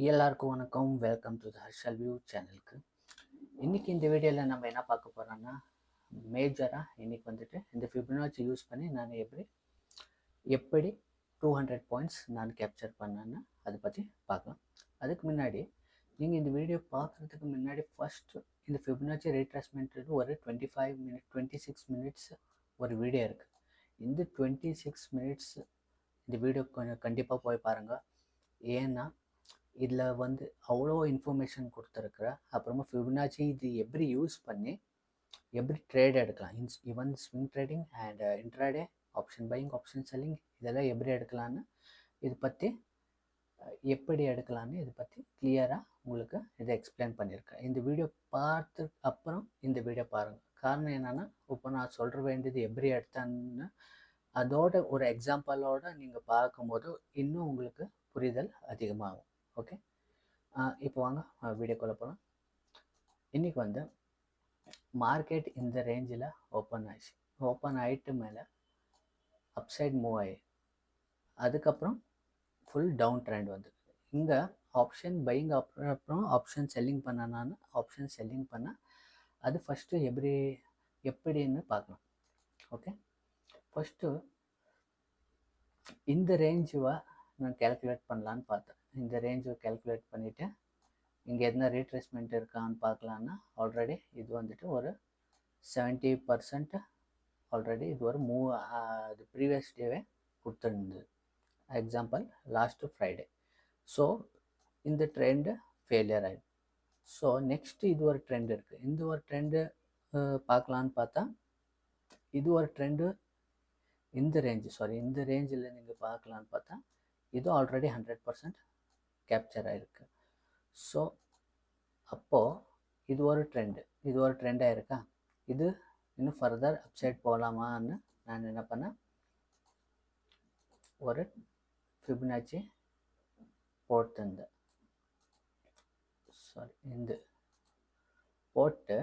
எல்லாருக்கும் வணக்கம். Welcome to the Harshal view சேனலுக்கு. இன்றைக்கி இந்த வீடியோவில் நம்ம என்ன பார்க்க போகிறோன்னா, மேஜராக இன்றைக்கி வந்துட்டு இந்த ஃபிபனாச்சி யூஸ் பண்ணி நான் எப்படி 200 பாயிண்ட்ஸ் நான் கேப்சர் பண்ணேன்னு அதை பற்றி பார்க்கலாம். அதுக்கு முன்னாடி நீங்கள் இந்த வீடியோ பார்க்குறதுக்கு முன்னாடி ஃபஸ்ட்டு இந்த ஃபிபனாச்சி ரீட்ரேஸ்மெண்ட் ஒரு 26 மினிட்ஸ் ஒரு வீடியோ இருக்குது. இந்த 26 மினிட்ஸ் இந்த வீடியோ கொஞ்சம் கண்டிப்பாக போய் பாருங்கள். ஏன்னா இதில் அவ்வளோ இன்ஃபர்மேஷன் கொடுத்துருக்குறேன். அப்புறமா ஃபிபனாச்சி இது எப்படி யூஸ் பண்ணி எப்படி ட்ரேட் எடுக்கலாம், even swing trading and intraday, option buying, option selling, இதெல்லாம் எப்படி எடுக்கலான்னு இது பற்றி எப்படி எடுக்கலான்னு இதை பற்றி கிளியராக உங்களுக்கு இதை எக்ஸ்பிளைன் பண்ணியிருக்கேன். இந்த வீடியோ பார்த்து அப்புறம் இந்த வீடியோ பாருங்கள். காரணம் என்னென்னா, இப்போ நான் சொல்கிற வேண்டியது எப்படி எடுத்தான்னு அதோட ஒரு எக்ஸாம்பிளோடு நீங்கள் பார்க்கும்போது இன்னும் உங்களுக்கு புரிதல் அதிகமாகும். ஓகே, இப்போ வாங்க வீடியோக்குள்ளே போகலாம். இன்றைக்கி மார்க்கெட் இந்த ரேஞ்சில் ஓப்பன் ஆகிட்டு மேலே அப்சைட் மூவ் ஆகி அதுக்கப்புறம் ஃபுல் டவுன் ட்ரெண்ட் இங்கே ஆப்ஷன் பையிங் அப்புறம் ஆப்ஷன் செல்லிங் நான் ஆப்ஷன் செல்லிங் பண்ணால் அது ஃபஸ்ட்டு எப்படின்னு பார்க்கலாம். ஓகே, ஃபஸ்ட்டு இந்த ரேஞ்சுவை நான் கேல்குலேட் பண்ணலான்னு பார்த்தேன். இந்த ரேஞ்சை கேல்குலேட் பண்ணிவிட்டு இங்கே எதனா ரீட்ரேஸ்மெண்ட் இருக்கான்னு பார்க்கலான்னா ஆல்ரெடி இது ஒரு 70% ஆல்ரெடி இது ஒரு அது ப்ரீவியஸ் டேவே கொடுத்துருந்தது. Example last Friday. ஸோ இந்த ட்ரெண்டு ஃபெயிலியர் ஆகிடும். ஸோ நெக்ஸ்ட்டு இது ஒரு ட்ரெண்ட் இருக்குது. இந்த ஒரு ட்ரெண்டு பார்க்கலான்னு பார்த்தா இது ஒரு ட்ரெண்டு இந்த ரேஞ்சில் நீங்கள் பார்க்கலான்னு பார்த்தா இது ஆல்ரெடி 100% கேப்சர் ஆகிருக்கு. ஸோ அப்போது இது ஒரு ட்ரெண்டாக இருக்கா. இது இன்னும் ஃபர்தர் அப்சைட் போகலாமான்னு நான் என்ன பண்ணேன், ஒரு ஃபிபனாச்சி போட்டிருந்தேன். போட்டு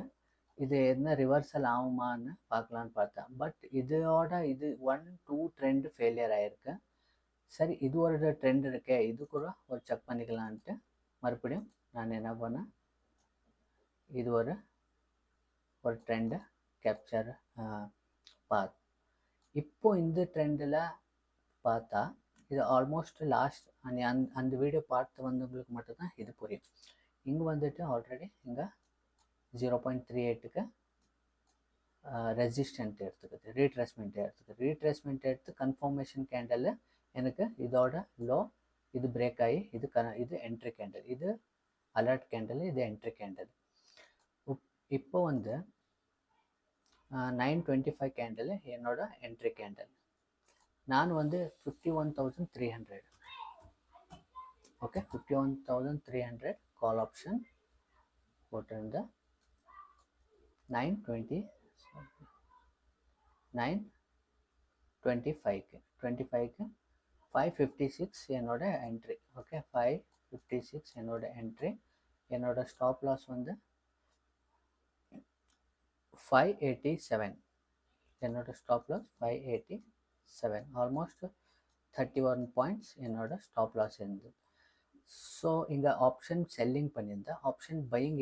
இது என்ன ரிவர்சல் ஆகுமான்னு பார்க்கலான்னு பார்த்தேன். பட் இதோட இது 1-2 ட்ரெண்டு ஃபெயிலியர் ஆகிருக்கு. சரி, இது ஒரு ட்ரெண்ட் இருக்கே, இது கூட ஒரு செக் பண்ணிக்கலான்ட்டு மறுபடியும் நான் என்ன பண்ணேன், இது ஒரு ட்ரெண்டை கேப்சர் பார்த்து இப்போது இந்த ட்ரெண்டில் பார்த்தா இது ஆல்மோஸ்ட் லாஸ்ட் அந்த வீடியோ பார்த்து வந்தவங்களுக்கு மட்டும்தான் இது புரியும். இங்கே ஆல்ரெடி இங்கே 0.38க்கு ரெசிஸ்டன்ட் எடுத்துக்குது, ரீட்ரேஸ்மெண்ட் எடுத்து கன்ஃபர்மேஷன் கேண்டல் எனக்கு இதோட லோ இது பிரேக் ஆகி இது என்ட்ரி கேண்டல், இது அலர்ட் கேண்டல், இது என்ட்ரி கேண்டல். இப்போ 925 கேண்டல் என்னோட என்ட்ரி கேண்டல். நான் 51,300 ஓகே 51,300 கால் ஆப்ஷன் போட்டிருந்தேன். 925க்கு 556 என்னோட என்ட்ரி. ஓகே, 556 என்னோட என்ட்ரி. என்னோட ஸ்டாப் லாஸ் 587. என்னோட ஸ்டாப் லாஸ் 587. ஆல்மோஸ்ட் 31 பாயிண்ட்ஸ் என்னோட ஸ்டாப் லாஸ் இருந்தது. ஸோ இங்கே ஆப்ஷன் செல்லிங் பண்ணியிருந்தேன். ஆப்ஷன் பையிங்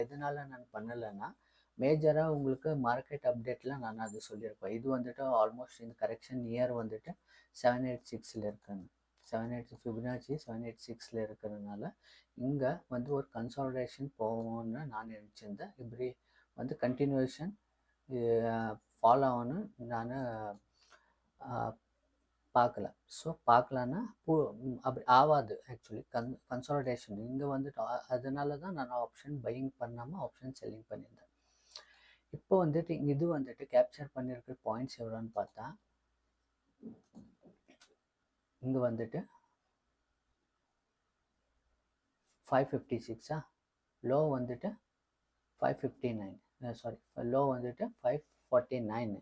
எதனால நான் பண்ணலைன்னா, மேஜராக உங்களுக்கு மார்க்கெட் அப்டேட்டில் நான் அது சொல்லியிருப்பேன். இது ஆல்மோஸ்ட் இந்த கரெக்ஷன் இயர் 786 இருக்குன்னு, 786 ஃபிபனாச்சி 786 இருக்கிறதுனால இங்கே ஒரு கன்சாலிடேஷன் போகும்னு நான் நினச்சிருந்தேன். இப்படி கண்டினியூஷன் ஃபாலோ ஆகணும் நான் பார்க்கல. ஸோ பார்க்கலன்னா அப்படி ஆகாது. ஆக்சுவலி கன்சாலிடேஷன் இங்கே அதனால தான் நான் ஆப்ஷன் பையிங் பண்ணாமல் ஆப்ஷன் செல்லிங் பண்ணியிருந்தேன். இப்போ இது கேப்சர் பண்ணியிருக்கிற பாயிண்ட்ஸ் எவ்வளோன்னு பார்த்தா இங்கே 556 லோ 559, லோ 549.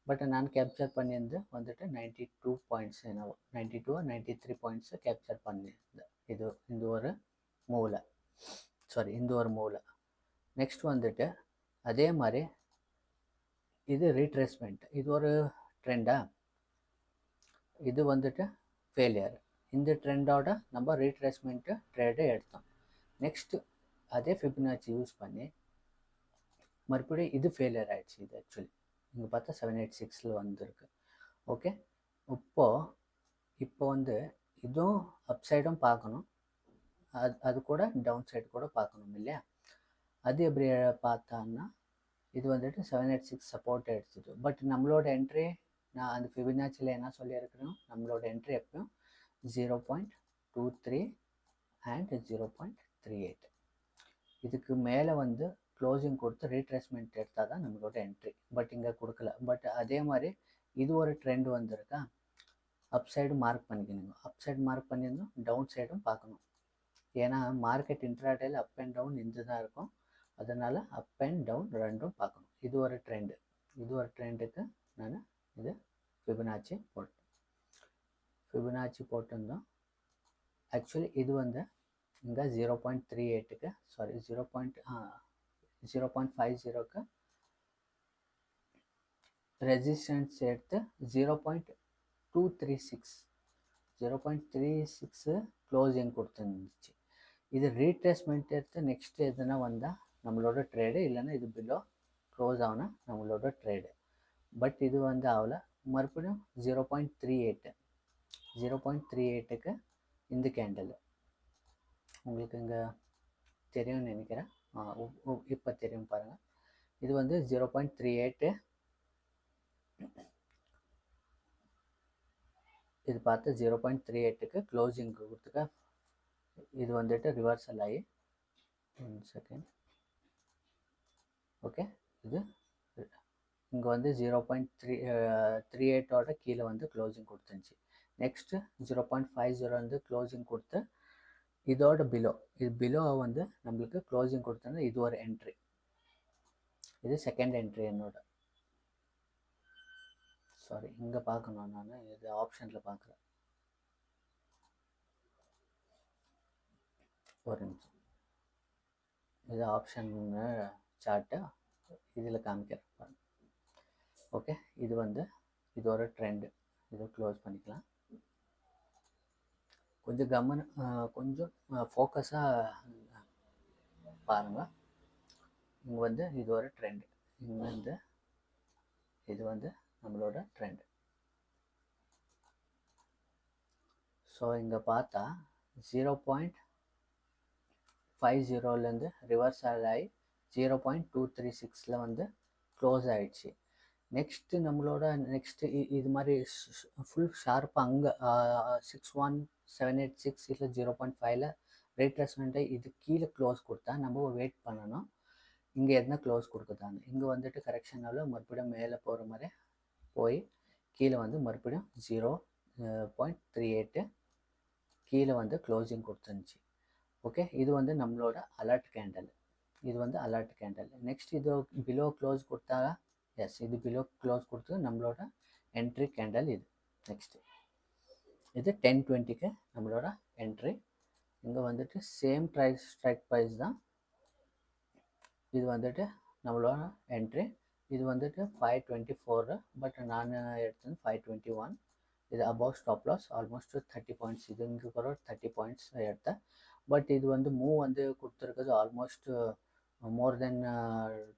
பட் நான் கேப்சர் பண்ணியிருந்து 92 பாயிண்ட்ஸ், 92 or 93 பாயிண்ட்ஸு கேப்சர் பண்ணியிருந்தேன். இந்த ஒரு மூவில் நெக்ஸ்ட் அதே மாதிரி இது ரீட்ரேஸ்மெண்ட், இது ஒரு ட்ரெண்டா, இது ஃபெயிலியர். இந்த ட்ரெண்டோட நம்ம ரீட்ரேஸ்மெண்ட்டு ட்ரேடை எடுத்தோம். நெக்ஸ்ட்டு அதே ஃபிபனாச்சி யூஸ் பண்ணி மறுபடியும் இது ஃபெயிலியர் ஆகிடுச்சு. இது ஆக்சுவலி இங்கே பார்த்தா 786 வந்திருக்கு. ஓகே, இப்போ வந்து இதுவும் அப் சைடும் பார்க்கணும், அது கூட டவுன் சைடு கூட பார்க்கணும் இல்லையா? அது எப்படி பார்த்தான்னா இது வந்துட்டு 786 சப்போர்ட் எடுத்துது. பட் நம்மளோட என்ட்ரி நான் அந்த ஃபிபனாச்சியில் என்ன சொல்லியிருக்கிறோம், நம்மளோட என்ட்ரி எப்பயும் 0.23 அண்ட் 0.38. இதுக்கு மேலே வந்து க்ளோசிங் கொடுத்து ரீட்ரேஸ்மெண்ட் எடுத்தால் தான் நம்மளோட என்ட்ரி. பட் இங்கே கொடுக்கல. பட் அதே மாதிரி இது ஒரு ட்ரெண்ட் வந்திருக்கா, அப் சைடு மார்க் பண்ணிக்கணுங்க. அப் சைடு மார்க் பண்ணியிருந்தோம், டவுன் சைடும் பார்க்கணும். ஏன்னா மார்க்கெட் இன்ட்ராடேல அப் அண்ட் டவுன் இருந்து தான் இருக்கும். அதனால் அப் அண்ட் டவுன் ரெண்டும் பார்க்கணும். இது ஒரு ட்ரெண்டு. இது ஒரு ட்ரெண்டுக்கு நான் இது ஃபிபனாச்சி போட்டிருந்தோம். ஆக்சுவலி இது வந்து இங்கே 0.38க்கு சாரி 0.50க்கு ரெசிஸ்டன்ஸ் எடுத்து 0.236 க்ளோசிங் கொடுத்துருந்துச்சு. இது ரீட்ரேஸ்மெண்ட் எடுத்து நெக்ஸ்ட் எதுனா வந்தால் நம்மளோட ட்ரேடு, இல்லைன்னா இது பிலோ க்ளோஸ் ஆகுனா நம்மளோட ட்ரேடு. பட் இது வந்து ஆகல. மறுபடியும் 0.38க்கு இந்த கேண்டில் உங்களுக்கு இங்கே தெரியும்னு நினைக்கிறேன். இப்போ தெரியும் பாருங்கள். இது வந்து 0.38, இது பார்த்து 0.38க்கு க்ளோசிங் கொடுத்துக்க. இது வந்துட்டு ரிவர்சல் ஆகி 1 செகண்ட். ஓகே, இது இங்கே வந்து 0.38ஓட கீழே வந்து க்ளோசிங் கொடுத்துருந்துச்சு. நெக்ஸ்ட்டு 0.50 வந்து க்ளோசிங் கொடுத்து இதோட இது பிலோ வந்து நம்மளுக்கு க்ளோசிங் கொடுத்தோன்னா இது ஒரு என்ட்ரி. இது செகண்ட் என்ட்ரி என்னோட. சாரி, இங்கே பார்க்கணும், நான் இது ஆப்ஷனில் பார்க்குறேன். ஒரு நிமிஷம், இது ஆப்ஷன் சார்ட்டு இதில் காமிக்கிறேன். ஓகே, இது வந்து இது ஒரு ட்ரெண்டு. இதை க்ளோஸ் பண்ணிக்கலாம். கொஞ்சம் ஃபோக்கஸாக பாருங்கள். இங்கே வந்து இது ஒரு ட்ரெண்டு. இங்கே வந்து இது வந்து நம்மளோட ட்ரெண்ட். ஸோ இங்கே பார்த்தா 0.50லேருந்து ரிவர்சல் ஆகி 0.236 வந்து க்ளோஸ் ஆகிடுச்சு. நெக்ஸ்ட்டு நம்மளோட இது மாதிரி ஃபுல் ஷார்ப்பாக அங்கே 61786 இல்லை 0.5ல ரீட்ரேஸ்மெண்ட்டை இது கீழே க்ளோஸ் கொடுத்தா நம்ம வெயிட் பண்ணணும் இங்கே எதுனா க்ளோஸ் கொடுக்குதாங்க. இங்கே வந்துட்டு கரெக்ஷனால் மறுபடியும் மேலே போகிற மாதிரி போய் கீழே வந்து மறுபடியும் 0.38 கீழே வந்து க்ளோசிங் கொடுத்துருந்துச்சு. ஓகே, இது வந்து நம்மளோட அலர்ட் கேண்டல். இது வந்து அலர்ட் கேண்டல். நெக்ஸ்ட் இது பிலோ க்ளோஸ் கொடுத்தா, எஸ், இது பிலோ க்ளோஸ் கொடுத்து நம்மளோட என்ட்ரி கேண்டல். இது நெக்ஸ்ட்டு இது 1020க்கு நம்மளோட என்ட்ரி. இங்கே வந்துட்டு சேம் ஸ்ட்ரைக் ப்ரைஸ் தான். இது வந்துட்டு நம்மளோட என்ட்ரி. இது வந்துட்டு 524, பட் நான் எடுத்தது 521. இது about stop loss almost 30 points. இது இங்கே கூட 30 பாயிண்ட்ஸ் எடுத்தேன். பட் இது வந்து மூவ் வந்து கொடுத்துருக்குது ஆல்மோஸ்ட் மோர் தென்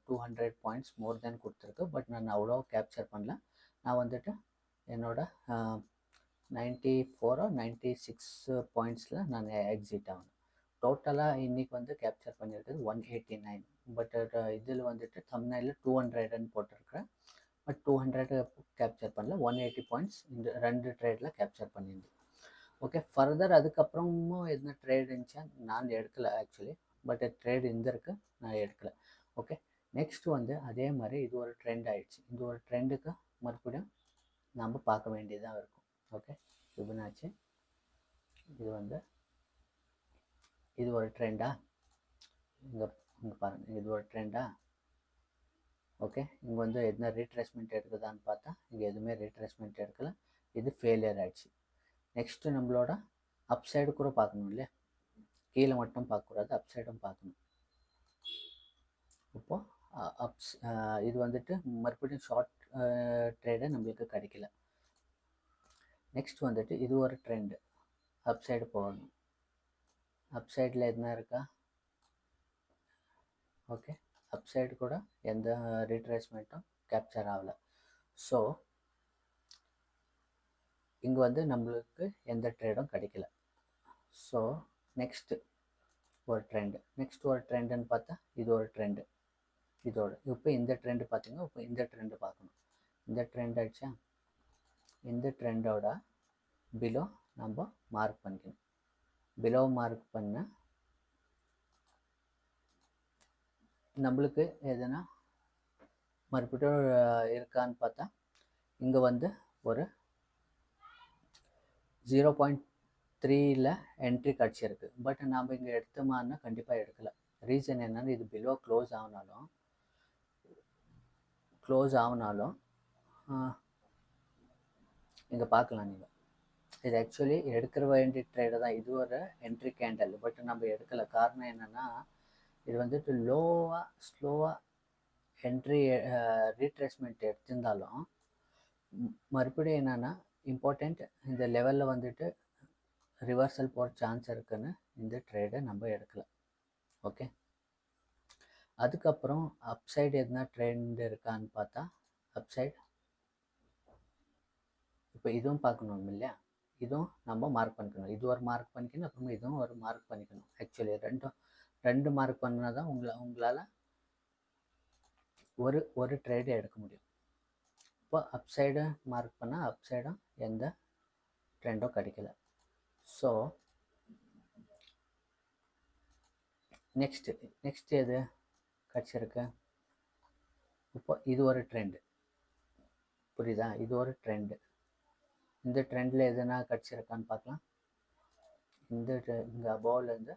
200 பாயிண்ட்ஸ் மோர் தென் கொடுத்துருக்கு. பட் நான் அவ்வளோ கேப்சர் பண்ணல. நான் வந்துட்டு என்னோட 94 or 96 பாயிண்ட்ஸில் நான் எக்ஸிட் ஆகணும். டோட்டலாக இன்றைக்கி வந்து கேப்சர் பண்ணியிருக்குது 189. பட் இதில் வந்துட்டு தம்ப்நெயிலில் 200ன்னு போட்டிருக்கிறேன். பட் 200 கேப்சர் பண்ணல. 180 பாயிண்ட்ஸ் இந்த 2 ட்ரேடில் கேப்சர் பண்ணியிருந்தேன். ஓகே, ஃபர்தர் அதுக்கப்புறமும் எதுனா ட்ரேட் இருந்துச்சா நான் எடுக்கலை ஆக்சுவலி. பட் ட்ரேட் இருந்திருக்கு, நான் எடுக்கலை. ஓகே, நெக்ஸ்ட் வந்து அதே மாதிரி இது ஒரு ட்ரெண்ட் ஆகிடுச்சு. இது ஒரு ட்ரெண்டுக்கு மறுபடியும் நம்ம பார்க்க வேண்டியதாக இருக்கும். ஓகே, ஃபிபனாச்சி இது வந்து இது ஒரு ட்ரெண்டா, இங்கே பாருங்கள், இது ஒரு ட்ரெண்டா. ஓகே, இங்கே வந்து எதுனா ரீட்ரேஸ்மெண்ட் எடுக்குதான்னு பார்த்தா இங்கே எதுவுமே ரீட்ரேஸ்மெண்ட் எடுக்கலை. இது ஃபெயிலியர் ஆகிடுச்சு. நெக்ஸ்ட்டு நம்மளோட அப் சைடு கூட பார்க்கணும் இல்லையா, கீழே மட்டும் பார்க்கக்கூடாது, அப் சைடும் பார்க்கணும். இப்போது இது வந்துட்டு மறுபடியும் ஷார்ட் ட்ரேடை நம்மளுக்கு கிடைக்கல. நெக்ஸ்ட் வந்துட்டு இது ஒரு ட்ரெண்டு. அப் சைடு போகணும். அப் சைடில் எதுனா இருக்கா? ஓகே, அப் சைடு கூட எந்த ரீட்ரேஸ்மெண்ட்டும் கேப்சர் ஆகலை. ஸோ இங்கே வந்து நம்மளுக்கு எந்த ட்ரேடும் கிடைக்கல. ஸோ நெக்ஸ்ட்டு ஒரு ட்ரெண்டுன்னு பார்த்தா இது ஒரு ட்ரெண்டு. இதோட இப்போ இந்த ட்ரெண்டு பார்த்தீங்கன்னா இப்போ இந்த ட்ரெண்டு பார்க்கணும். இந்த ட்ரெண்ட் ஆயிடுச்சா, இந்த ட்ரெண்டோட பிலோ நம்ம மார்க் பண்ணிக்கணும். பிலோ மார்க் பண்ண நம்மளுக்கு எதுனா மறுபடியும் இருக்கான்னு பார்த்தா இங்கே வந்து ஒரு 0.3ல் என்ட்ரி கிடச்சிருக்கு. பட் நாம் இங்கே எடுத்தோமான்னா கண்டிப்பாக எடுக்கலை. ரீசன் என்னென்னு, இது பிலோ க்ளோஸ் ஆகினாலும் இங்கே பார்க்கலாம் நீங்கள். இது ஆக்சுவலி எடுக்கிற வேண்டிய ட்ரேடு தான். இது ஒரு என்ட்ரி கேண்டல், பட் நம்ம எடுக்கலை. காரணம் என்னென்னா இது வந்துட்டு ஸ்லோவாக என்ட்ரி ரீட்ரேஸ்மெண்ட் எடுத்திருந்தாலும் மறுபடியும் என்னென்னா இம்பார்ட்டண்ட், இந்த லெவலில் வந்துட்டு ரிவர்சல் போகிற சான்ஸ் இருக்குன்னு இந்த ட்ரேடை நம்ம எடுக்கலாம். ஓகே, அதுக்கப்புறம் அப்சைடு எதுனா ட்ரெண்ட் இருக்கான்னு பார்த்தா அப்சைடு இப்போ இதுவும் பார்க்கணும் இல்லையா, இதுவும் நம்ம மார்க் பண்ணிக்கணும். இது ஒரு மார்க் பண்ணிக்கணும், அப்புறமா இதுவும் ஒரு மார்க் பண்ணிக்கணும். ஆக்சுவலி ரெண்டு மார்க் பண்ணால் தான் உங்களால் ஒரு ட்ரேடு எடுக்க முடியும். இப்போ அப்சைடு மார்க் பண்ணால் அப்சைடும் எந்த ட்ரெண்டும் கிடைக்கல. ஸோ நெக்ஸ்ட் எது கிடச்சிருக்கு? இப்போ இது ஒரு ட்ரெண்டு, புரியுதா? இது ஒரு ட்ரெண்டு. இந்த ட்ரெண்டில் எதுனா கிடச்சிருக்கான்னு பார்க்கலாம். இங்கே அபோவ்லேருந்து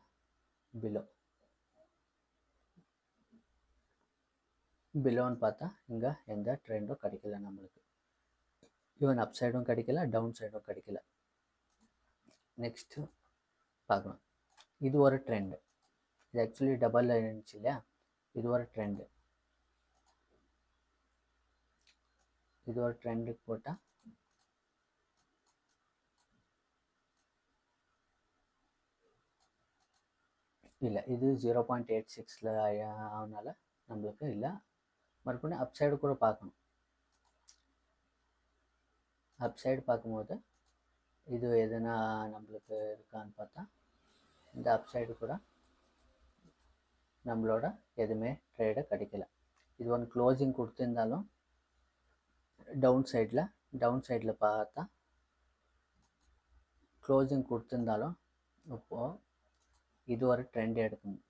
பிலோன்னு பார்த்தா இங்கே எந்த ட்ரெண்டும் கிடைக்கல நம்மளுக்கு. ஈவன் அப் சைடும் கிடைக்கல, டவுன் சைடும் கிடைக்கல. நெக்ஸ்ட்டு பார்க்கலாம். இது ஒரு ட்ரெண்டு. இது ஆக்சுவலி டபுள் இருந்துச்சு இல்லையா, இது ஒரு ட்ரெண்டு. இது ஒரு ட்ரெண்டுக்கு போட்டால் இல்லை, இது 0.86ல் ஆனால நம்மளுக்கு இல்லை. மறுபடியும் அப் சைடு கூட பார்க்கணும். அப் சைடு பார்க்கும்போது இது எதுனா நம்மளுக்கு இருக்கான்னு பார்த்தா இந்த அப் சைடு கூட நம்மளோட எதுவுமே ட்ரேடு கிடைக்கல. இது ஒன்று க்ளோசிங் கொடுத்துருந்தாலும் டவுன் சைடில் பார்த்தா க்ளோசிங் கொடுத்துருந்தாலும் இப்போது இது ஒரு ட்ரெண்ட் எடுக்கணும்.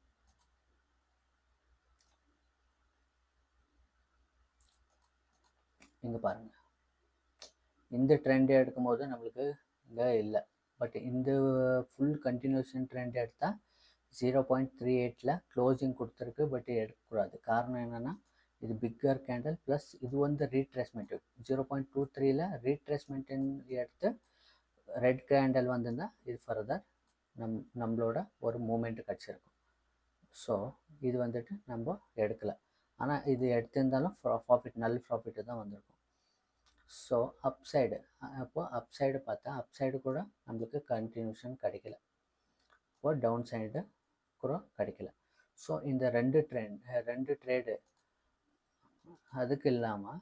இங்கே பாருங்கள், இந்த ட்ரெண்ட் எடுக்கும் போது நம்மளுக்கு இங்கே இல்லை. பட் இந்த ஃபுல் கண்டினியூஷன் ட்ரெண்ட் எடுத்தால் 0.38ல் க்ளோசிங் கொடுத்துருக்கு, பட் எடுக்கக்கூடாது. காரணம் என்னென்னா இது பிக்கர் கேண்டல் ப்ளஸ் இது வந்து ரீட்ரேஸ்மெண்ட் 0.23ல் ரீட்ரேஸ்மெண்ட்டுன்னு எடுத்து ரெட் கேண்டல் வந்திருந்தால் இது ஃபர்தர் நம்மளோட ஒரு மூமெண்ட் கிடச்சிருக்கும். ஸோ இது வந்துட்டு நம்ம எடுக்கலை. ஆனால் இது எடுத்திருந்தாலும் நல்ல ப்ராஃபிட்டு தான் வந்திருக்கும். ஸோ அப்சைடு, அப்போது அப்சைடு பார்த்தா அப்சைடு கூட நம்மளுக்கு கண்டினியூஷன் கிடைக்கல, இப்போ டவுன் சைடு கூட கிடைக்கல. ஸோ இந்த ரெண்டு ட்ரேடு அதுக்கு இல்லாமல்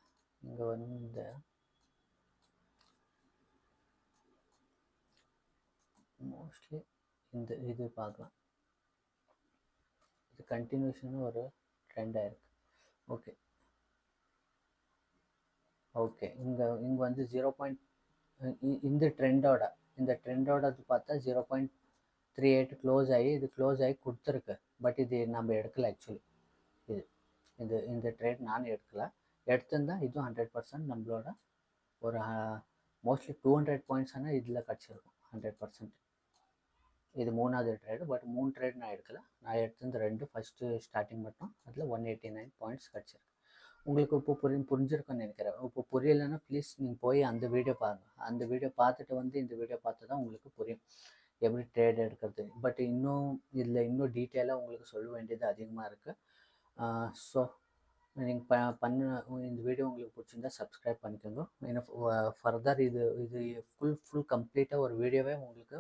இங்கே வந்து மோஸ்ட்லி இது பார்க்கலாம். இது கண்டினியூஷன் ஒரு ட்ரெண்டாக இருக்குது. ஓகே இங்கே வந்து 0. இந்த ட்ரெண்டோடது பார்த்தா 0.38 க்ளோஸ் ஆகி கொடுத்துருக்கு. பட் இது நம்ம எடுக்கலை. ஆக்சுவலி இந்த ட்ரேட் நான் எடுத்திருந்தால் இதுவும் 100% நம்மளோட ஒரு மோஸ்ட்லி 200 பாயிண்ட்ஸ் ஆனால் இதில் கிடச்சிருக்கும் 100%. இது மூணாவது ட்ரேடு, பட் 3 ட்ரேட் நான் எடுக்கலை. நான் எடுத்திருந்த 2 ஃபஸ்ட்டு ஸ்டார்டிங் மட்டும் அதில் 189 பாயிண்ட்ஸ் கிடச்சிருக்கு. உங்களுக்கு இப்போ புரிஞ்சிருக்குன்னு நினைக்கிறேன். இப்போ புரியலைன்னா ப்ளீஸ் நீங்கள் போய் அந்த வீடியோ பாருங்கள். அந்த வீடியோ பார்த்துட்டு வந்து இந்த வீடியோ பார்த்து தான் உங்களுக்கு புரியும் எப்படி ட்ரேட் எடுக்கிறது. பட் இன்னும் டீட்டெயிலாக உங்களுக்கு சொல்ல வேண்டியது அதிகமாக இருக்குது. ஸோ நீங்கள் இந்த வீடியோ உங்களுக்கு பிடிச்சிருந்தா சப்ஸ்கிரைப் பண்ணிக்கோங்க. ஏன்னா ஃபர்தர் இது ஃபுல் கம்ப்ளீட்டாக ஒரு வீடியோவே உங்களுக்கு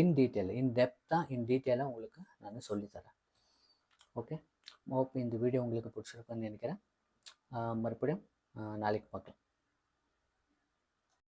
இன் டீட்டெயிலாக உங்களுக்கு நான் சொல்லித்தரேன். ஓகே, ஹோப் இந்த வீடியோ உங்களுக்கு பிடிச்சிருக்குன்னு நினைக்கிறேன். மறுபடியும் நாளைக்கு பார்க்கலாம்.